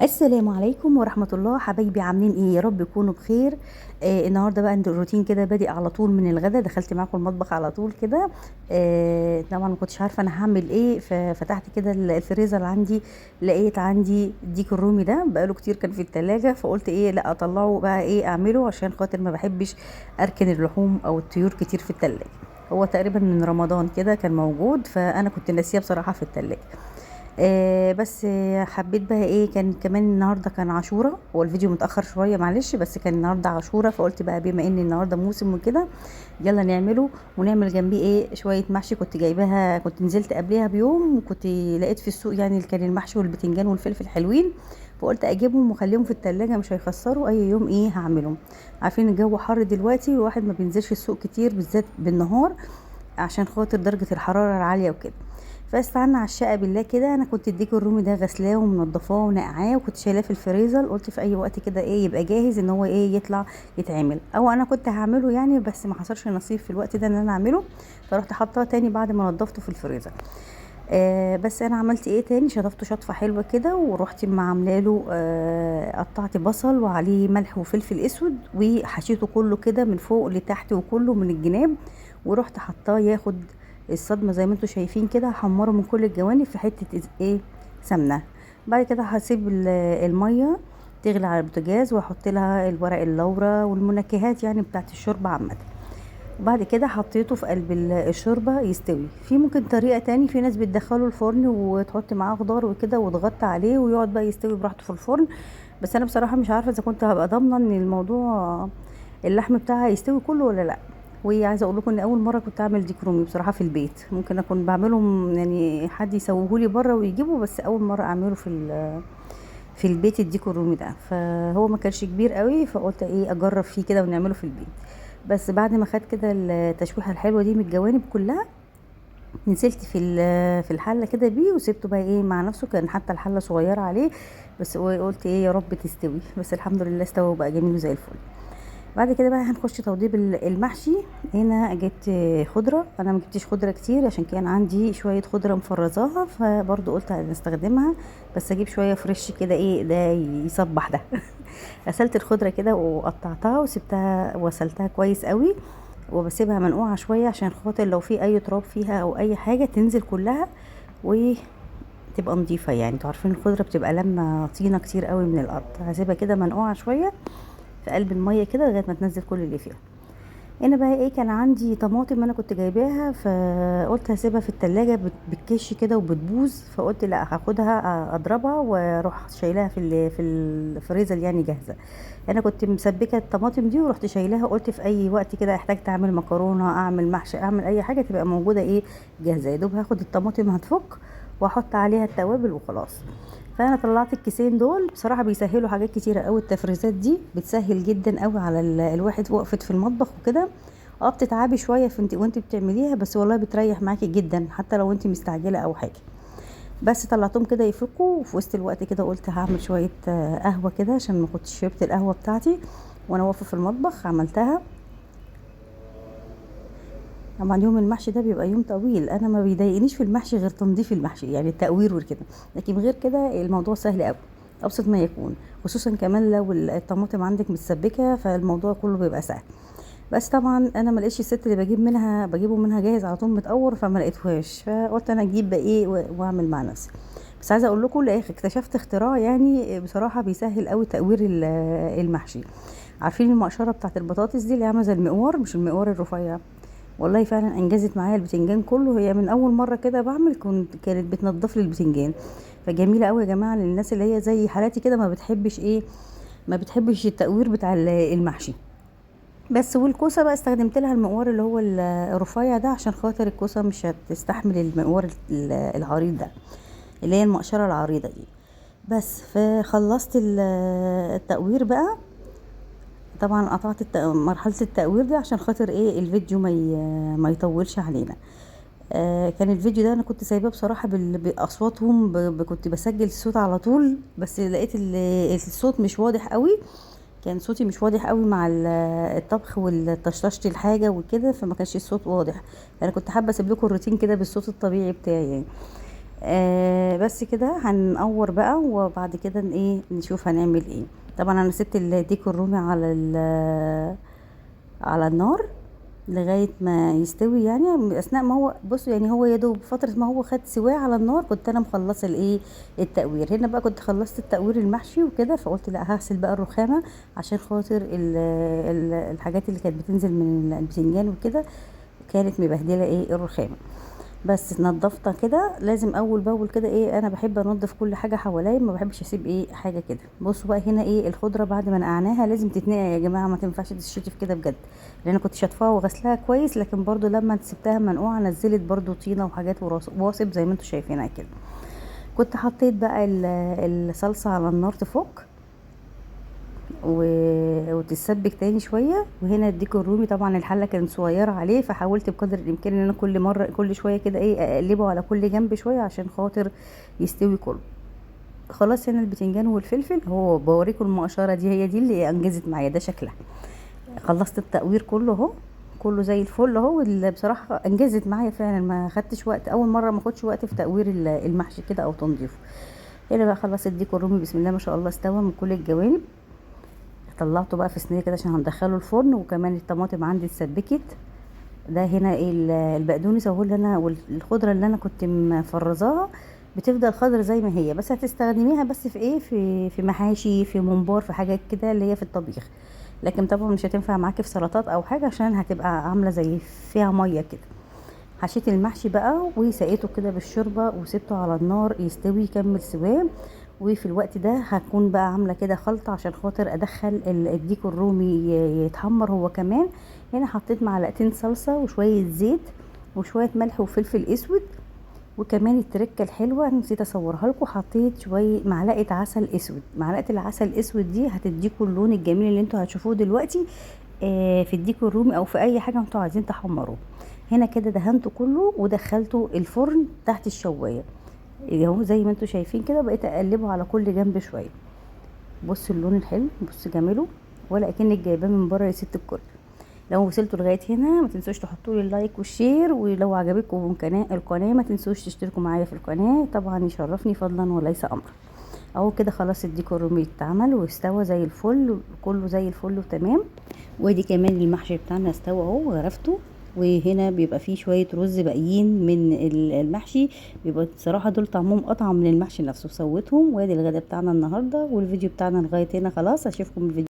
السلام عليكم ورحمة الله حبايبي، عاملين ايه؟ يا رب يكونوا بخير. النهارده بقى عند الروتين كده بادئ على طول من الغدا، دخلت معاكم المطبخ على طول كده. طبعا ما كنتش عارفه انا هعمل ايه، ففتحت كده الفريزر عندي، لقيت عندي الديك الرومي ده بقاله كتير كان في التلاجة، فقلت ايه لا اطلعه بقى ايه اعمله، عشان خاطر ما بحبش اركن اللحوم او الطيور كتير في التلاجة. هو تقريبا من رمضان كده كان موجود، فانا كنت ناسيه بصراحه في التلاجة. بس حبيت بقى ايه، كان كمان النهارده كان عاشوره، هو الفيديو متاخر شويه معلش، بس كان النهارده عاشوره، فقلت بقى بما ان النهارده موسم وكده يلا نعمله، ونعمل جنبيه ايه شويه محشي. كنت جايباها، كنت نزلت قبلها بيوم وكنت لقيت في السوق يعني كان المحشي والبتنجان والفلفل حلوين، فقلت اجيبهم واخليهم في التلاجة مش هيخسروا اي يوم ايه هعملهم. عارفين الجو حر دلوقتي والواحد ما بينزلش السوق كتير بالذات بالنهار عشان خاطر درجة الحرارة العالية وكده. فاستعنا على الشقة بالله كده، انا كنت الديك الرومي ده غسلاه ومنضفاه ونقعاه وكنت شايلاه في الفريزر، قلت في اي وقت كده ايه يبقى جاهز ان هو ايه يطلع يتعمل، او انا كنت هعمله يعني بس ما حصلش نصيب في الوقت ده ان انا اعمله، فرحت حاطاه تاني بعد ما نضفته في الفريزر. بس انا عملت ايه تاني، شطفته شطفه حلوه كده، ورحت ما عامله له قطعت بصل وعليه ملح وفلفل اسود وحشيته كله كده من فوق لتحت وكله من الجناب، ورحت حطاه ياخد الصدمه زي ما انتم شايفين كده، هحمره من كل الجوانب في حته ايه سمنه. بعد كده هسيب الميه تغلي على البوتاجاز واحط لها الورق اللورا والمنكهات يعني بتاعت الشوربه عامه. وبعد كده حطيته في قلب الشوربه يستوي. في ممكن طريقه تاني، في ناس بتدخله الفرن وتحط معاه خضار وكده وتغطي عليه ويقعد بقى يستوي براحته في الفرن، بس انا بصراحه مش عارفه اذا كنت هبقى ضامنه ان الموضوع اللحم بتاعها يستوي كله ولا لا. وعايزه اقول لكم ان اول مره كنت اعمل ديك رومي بصراحه في البيت، ممكن اكون بعملهم يعني حد يسويهولي بره ويجيبه، بس اول مره اعمله في البيت الديك الرومي ده، فهو ما كانش كبير قوي، فقلت ايه اجرب فيه كده ونعمله في البيت. بس بعد ما خد كده التشويحه الحلوه دي من الجوانب كلها، نزلت في الحله كده بيه وسبته بقى ايه مع نفسه، كان حتى الحله صغيره عليه، بس قلت ايه يا رب تستوي، بس الحمد لله استوى وبقى جميل وزي الفل. بعد كده بقى هنخش توضيب المحشي. هنا جبت خضره، انا ما جبتش خضره كتير عشان كان عندي شويه خضره مفرزاها، فبرضو قلت هنستخدمها، بس اجيب شويه فريش كده ايه ده يصبح ده. غسلت الخضره كده وقطعتها وسبتها وغسلتها كويس قوي، وبسيبها منقوعه شويه عشان خاطر لو في اي تراب فيها او اي حاجه تنزل كلها وتبقى نظيفه. يعني انتوا عارفين الخضره بتبقى لما طينه كتير قوي من الارض، هسيبها كده منقوعه شويه في قلب الميه كده لغايه ما تنزل كل اللي فيها. هنا بقى ايه، كان عندي طماطم انا كنت جايباها، فقلت هسيبها في التلاجة بتكش كده وبتبوظ، فقلت لا هاخدها اضربها واروح شايلاها في الفريزر يعني جاهزه. انا كنت مسبكه الطماطم دي ورحت شايلاها، قلت في اي وقت كده احتاجت اعمل مكرونه اعمل محشي اعمل اي حاجه تبقى موجوده ايه جاهزه، يا دوب هاخد الطماطم هتفك واحط عليها التوابل وخلاص. فانا طلعت الكيسين دول، بصراحه بيسهلوا حاجات كتيره قوي، التفريزات دي بتسهل جدا قوي على الواحد وقفت في المطبخ وكده. بتتعبي شويه في وانت بتعمليها، بس والله بتريح معاكي جدا حتى لو انت مستعجله او حاجه. بس طلعتهم كده يفكوا، وفي وسط الوقت كده قلت هعمل شويه قهوه كده عشان ما كنتش شربت القهوه بتاعتي وانا واقفه في المطبخ، عملتها. طبعا يوم المحشي ده بيبقى يوم طويل، انا ما بيضايقنيش في المحشي غير تنظيف المحشي يعني التقوير وكده، لكن غير كده الموضوع سهل قوي، ابسط ما يكون، خصوصا كمان لو الطماطم عندك متسبكه فالموضوع كله بيبقى سهل. بس طبعا انا ما لقيتش الست اللي بجيبه منها جاهز على طول متقور، فما لقيتهاش، فقلت انا اجيب بقى ايه واعمل مع نفسي. بس عايزه اقول لكم الاخر اكتشفت اختراع يعني بصراحه بيسهل قوي تقوير المحشي. عارفين المقشره بتاعت البطاطس دي اللي عامله زي المقوار، مش المقوار الرفيع، والله فعلا انجزت معايا البتنجان كله، هي من اول مره كده بعمل كانت بتنضف لي البتنجان. فجميله قوي يا جماعه للناس اللي هي زي حالاتي كده ما بتحبش ايه، ما بتحبش التقوير بتاع المحشي. بس والكوسه بقى استخدمت لها المقوار اللي هو الرفيع ده عشان خاطر الكوسه مش هتستحمل المقوار العريض ده، اللي هي المقشره العريضه دي. بس فخلصت التقوير بقى. طبعا قطعت مرحله التقوير دي عشان خاطر ايه الفيديو ما يطولش علينا. كان الفيديو ده انا كنت سايباه بصراحه باصواتهم، كنت بسجل الصوت على طول، بس لقيت الصوت مش واضح قوي، كان صوتي مش واضح قوي مع الطبخ والتشطشت الحاجه وكده، فما كانش الصوت واضح. انا كنت حابه اسيب لكم الروتين كده بالصوت الطبيعي بتاعي يعني. بس كده هنقور بقى، وبعد كده ايه نشوف هنعمل ايه. طبعا انا سبت الديك الرومي على النار لغايه ما يستوي، يعني اثناء ما هو بصوا يعني هو يا دوب فتره ما هو خد سواه على النار كنت انا مخلصه الايه التقوير. هنا بقى كنت خلصت التقوير المحشي وكده، فقلت لا هغسل بقى الرخامه عشان خاطر الحاجات اللي كانت بتنزل من البتنجان وكده كانت مبهدله ايه الرخامه. بس نضفتها كده لازم اول باول كده ايه، انا بحب انضف كل حاجه حواليا، ما بحبش اسيب ايه حاجه كده. بصوا بقى هنا ايه الخضره بعد ما نقعناها لازم تتنقع يا جماعه، ما تنفعش تتشطف كده بجد، لان انا كنت شاطفاها وغسلها كويس، لكن برضو لما سبتها منقوعه نزلت برضو طينه وحاجات وواصب زي ما انتم شايفينها كده. كنت حطيت بقى الصلصه على النار تفك وتتسبك تاني شويه. وهنا الديك الرومي طبعا الحله كانت صغيره عليه، فحاولت بقدر الامكان ان انا كل مره كل شويه كده ايه اقلبه على كل جنب شويه عشان خاطر يستوي كله. خلاص هنا البتنجان والفلفل هو بوريكم المقشره دي، هي دي اللي انجزت معايا، ده شكلها. خلصت التقوير كله اهو، كله زي الفل اهو، اللي بصراحه انجزت معايا فعلا، ما خدتش وقت، اول مره ما اخدش وقت في تقوير المحشي كده او تنظيفه. هنا بقى خلصت الديك الرومي بسم الله ما شاء الله استوى من كل الجوانب. طلعته بقى في صينيه كده عشان هندخله الفرن، وكمان الطماطم عندي اتسبكت. ده هنا ايه البقدونس اهو اللي انا والخضره اللي انا كنت مفرزاها بتفضل خضرة زي ما هي، بس هتستخدميها بس في ايه في محاشي في ممبار في حاجات كده اللي هي في الطبيخ، لكن طبعا مش هتنفع معاكي في سلطات او حاجه عشان هتبقى عامله زي فيها ميه كده. حشيت المحشي بقى وسقيته كده بالشوربه وسبته على النار يستوي يكمل سواه. وفي الوقت ده هكون بقى عامله كده خلطه عشان خاطر ادخل الديك الرومي يتحمر هو كمان. هنا حطيت معلقتين صلصه وشويه زيت وشويه ملح وفلفل اسود، وكمان التركه الحلوه نسيت اصورها لكم، حطيت شويه معلقه عسل اسود. معلقه العسل الاسود دي هتديكوا اللون الجميل اللي انتوا هتشوفوه دلوقتي في الديك الرومي او في اي حاجه انتوا عايزين تحمروه. هنا كده دهنته كله ودخلته الفرن تحت الشوايه اهو زي ما انتوا شايفين كده، بقيت اقلبه على كل جنب شويه. بصوا اللون الحلو، بصوا جماله، ولا اكنك جايباه من بره يا ست الكل. لو وصلتوا لغايه هنا ما تنسوش تحطوا لي اللايك والشير، ولو عجبتكم القناه ما تنسوش تشتركوا معايا في القناه، طبعا يشرفني فضلا وليس امرا. اهو كده خلاص الديكور رومي اتعمل واستوى زي الفل، كله زي الفل وتمام. وادي كمان المحشي بتاعنا استوى اهو وغرفته. وهنا بيبقى فيه شويه رز باقيين من المحشي، بيبقى بصراحه دول طعمهم اطعم من المحشي نفسه. سويتهم، وادي الغدا بتاعنا النهارده، والفيديو بتاعنا لغايه هنا خلاص. اشوفكم الفيديو